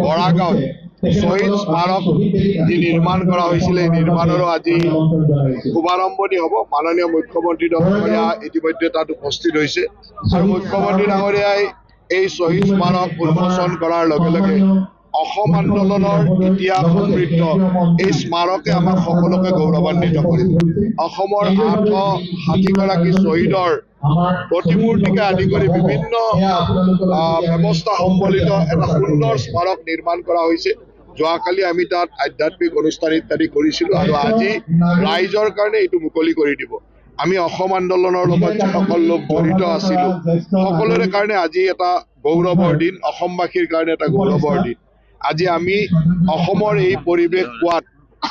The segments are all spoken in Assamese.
বৰাগাঁৱত শ্বহীদ স্মাৰক যি নিৰ্মাণ কৰা হৈছিলে এই নিৰ্মাণৰো আজি শুভাৰম্ভণি হ'ব। মাননীয় মুখ্যমন্ত্ৰী ডাঙৰীয়া ইতিমধ্যে তাত উপস্থিত হৈছে আৰু মুখ্যমন্ত্ৰী ডাঙৰীয়াই এই শ্বহীদ স্মাৰক উন্মোচন কৰাৰ লগে লগে অসম আন্দোলনৰ ইতিহাস সমৃদ্ধ এই স্মাৰকে আমাক সকলোকে গৌৰৱান্বিত কৰিব। অসমৰ 860গৰাকী শ্বহীদৰ প্ৰতিমূৰ্তিকে আদি কৰি বিভিন্ন ব্যৱস্থা সম্বলিত এটা সুন্দৰ স্মাৰক নিৰ্মাণ কৰা হৈছে। যোৱাকালি আমি তাত আধ্যাত্মিক অনুষ্ঠান ইত্যাদি কৰিছিলোঁ আৰু আজি ৰাইজৰ কাৰণে এইটো মুকলি কৰি দিব। আমি অসম আন্দোলনৰ লগত যিসকল লোক জড়িত আছিলোঁ সকলোৰে কাৰণে আজি এটা গৌৰৱৰ দিন, অসমবাসীৰ কাৰণে এটা গৌৰৱৰ দিন। আজি আমি অসমৰ এই পৰিৱেশ পোৱাত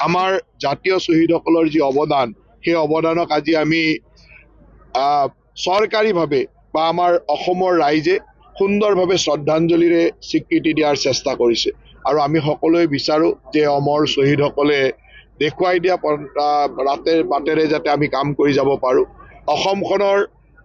আমাৰ জাতীয় শ্বহীদসকলৰ যি অৱদান সেই অৱদানক আজি আমি চৰকাৰীভাৱে বা আমাৰ অসমৰ ৰাইজে সুন্দৰভাৱে শ্ৰদ্ধাঞ্জলিৰে স্বীকৃতি দিয়াৰ চেষ্টা কৰিছে আৰু আমি সকলোৱে বিচাৰোঁ যে অমৰ শ্বহীদসকলে দেখুৱাই দিয়া ৰাতে বাটেৰে যাতে আমি কাম কৰি যাব পাৰোঁ। অসমখনৰ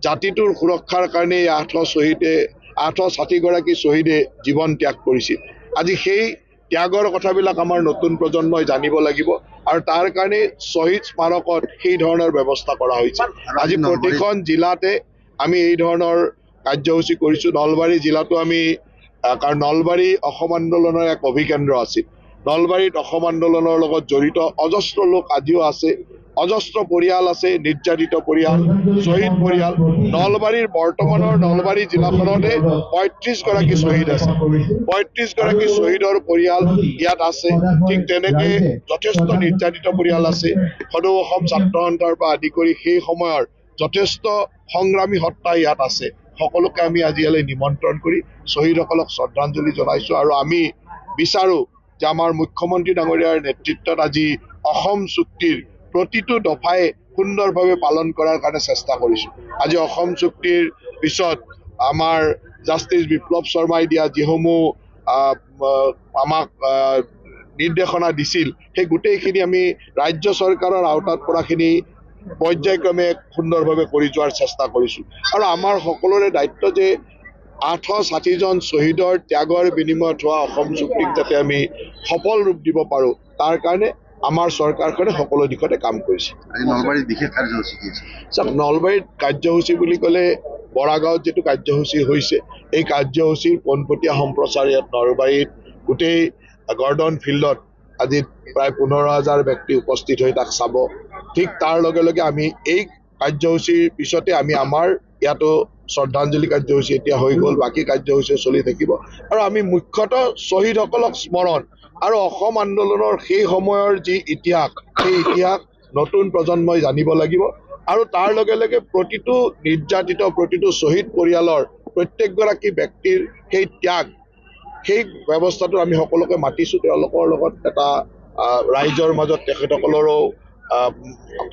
জাতিটোৰ সুৰক্ষাৰ কাৰণে এই 860গৰাকী শ্বহীদে জীৱন ত্যাগ কৰিছিল। আজি সেই ত্যাগৰ কথাবিলাক আমাৰ নতুন প্ৰজন্মই জানিব লাগিব আৰু তাৰ কাৰণে শ্বহীদ স্মাৰকত সেই ধৰণৰ ব্যৱস্থা কৰা হৈছে। আজি প্ৰতিখন জিলাতে আমি এই ধৰণৰ কাৰ্যসূচী কৰিছোঁ। নলবাৰী জিলাতো আমি, কাৰণ নলবাৰী অসম আন্দোলনৰ এক অভিকেন্দ্ৰ আছিল। নলবাৰীত অসম আন্দোলনৰ লগত জড়িত অজস্ৰ লোক আজিও আছে, অজস্ৰ পৰিয়াল আছে, নিৰ্যাতিত পৰিয়াল, শ্বহীদ পৰিয়াল। নলবাৰীৰ বৰ্তমানৰ নলবাৰী জিলাখনতে 35গৰাকী শ্বহীদ আছে। 35গৰাকী শ্বহীদৰ পৰিয়াল ইয়াত আছে। ঠিক তেনেকে যথেষ্ট নিৰ্যাতিত পৰিয়াল আছে। সদৌ অসম ছাত্ৰ সন্থাৰ পৰা আদি কৰি সেই সময়ৰ যথেষ্ট সংগ্ৰামী সত্তা ইয়াত আছে। সকলোকে আমি আজি ইয়ালৈ নিমন্ত্ৰণ কৰি শ্বহীদসকলক শ্ৰদ্ধাঞ্জলি জনাইছোঁ আৰু আমি বিচাৰোঁ যে আমাৰ মুখ্যমন্ত্ৰী ডাঙৰীয়াৰ নেতৃত্বত আজি অসম চুক্তিৰ প্ৰতিটো দফাই সুন্দৰভাৱে পালন কৰাৰ কাৰণে চেষ্টা কৰিছোঁ। আজি অসম চুক্তিৰ পিছত আমাৰ জাষ্টিছ বিপ্লৱ শৰ্মাই দিয়া যিসমূহ আমাক নিৰ্দেশনা দিছিল সেই গোটেইখিনি আমি ৰাজ্য চৰকাৰৰ আওতাত পৰাখিনি পৰ্যায়ক্ৰমে সুন্দৰভাৱে কৰি যোৱাৰ চেষ্টা কৰিছোঁ আৰু আমাৰ সকলোৰে দায়িত্ব যে 860জন শ্বহীদৰ ত্যাগৰ বিনিময়ত হোৱা অসম চুক্তিক যাতে আমি সফল ৰূপ দিব পাৰোঁ তাৰ কাৰণে আমাৰ চৰকাৰখনে সকলো দিশতে কাম কৰিছে। নলবাৰীত বিশেষ কাৰ্যসূচী কি আছে? চাওক, নলবাৰীত কাৰ্যসূচী বুলি ক'লে বৰাগাঁৱত যিটো কাৰ্যসূচী হৈছে এই কাৰ্যসূচীৰ পোনপটীয়া সম্প্ৰচাৰ ইয়াত নলবাৰীত গোটেই গৰ্ডন ফিল্ডত আজি প্ৰায় 15,000 ব্যক্তি উপস্থিত হৈ তাক চাব। ঠিক তাৰ লগে লগে আমি এই কাৰ্যসূচীৰ পিছতে আমি আমাৰ ইয়াতো শ্ৰদ্ধাঞ্জলি কাৰ্যসূচী এতিয়া হৈ গ'ল, বাকী কাৰ্যসূচী চলি থাকিব আৰু আমি মুখ্যতঃ শ্বহীদসকলক স্মৰণ আৰু অসম আন্দোলনৰ সেই সময়ৰ যি ইতিহাস সেই ইতিহাস নতুন প্ৰজন্মই জানিব লাগিব আৰু তাৰ লগে লগে প্ৰতিটো নিৰ্যাতিত প্ৰতিটো শ্বহীদ পৰিয়ালৰ প্ৰত্যেকগৰাকী ব্যক্তিৰ সেই ত্যাগ সেই ব্যৱস্থাটো আমি সকলোকে মাতিছোঁ। তেওঁলোকৰ লগত এটা ৰাইজৰ মাজত তেখেতসকলৰো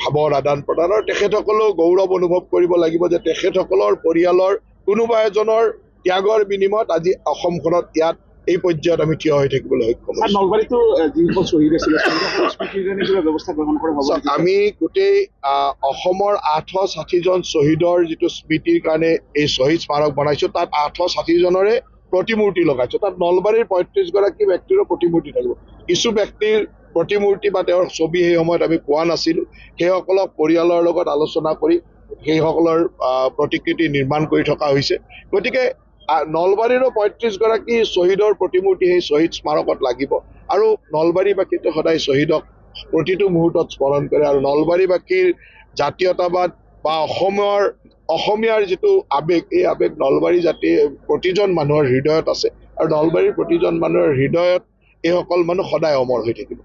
ভাৱৰ আদান প্ৰদান আৰু তেখেতসকলেও গৌৰৱ অনুভৱ কৰিব লাগিব যে তেখেতসকলৰ পৰিয়ালৰ কোনোবা এজনৰ ত্যাগৰ বিনিময়ত আজি অসমখনত ইয়াত এই পৰ্যায়ত আমি থিয় হৈ থাকিবলৈ সক্ষম হৈছোঁ। নলবাৰীতো যিসকল শ্বহীদ আছিলে স্মৃতিৰ কাৰণে কিবা ব্যৱস্থা গ্ৰহণ কৰা হ'ব? আমি গোটেই অসমৰ 860জন শ্বহীদৰ যিটো স্মৃতিৰ কাৰণে এই শ্বহীদ স্মাৰক বনাইছোঁ তাত 860জনৰে প্ৰতিমূৰ্তি লগাইছোঁ। তাত নলবাৰীৰ 35গৰাকী ব্যক্তিৰো প্ৰতিমূৰ্তি থাকিব। কিছু ব্যক্তিৰ প্ৰতিমূৰ্তি বা তেওঁৰ ছবি সেই সময়ত আমি পোৱা নাছিলোঁ। সেইসকলক পৰিয়ালৰ লগত আলোচনা কৰি সেইসকলৰ প্ৰতিকৃতি নিৰ্মাণ কৰি থকা হৈছে। গতিকে নলবাৰীৰো 35গৰাকী শ্বহীদৰ প্ৰতিমূৰ্তি সেই শ্বহীদ স্মাৰকত লাগিব আৰু নলবাৰীবাসীয়ে সদায় শ্বহীদক প্ৰতিটো মুহূৰ্তত স্মৰণ কৰে আৰু নলবাৰীবাসীৰ জাতীয়তাবাদ বা অসমীয়াৰ যিটো আৱেগ এই আৱেগ নলবাৰী জাতিৰ প্ৰতিজন মানুহৰ হৃদয়ত আছে আৰু নলবাৰীৰ প্ৰতিজন মানুহৰ হৃদয়ত এইসকল মানুহ সদায় অমৰ হৈ থাকিব।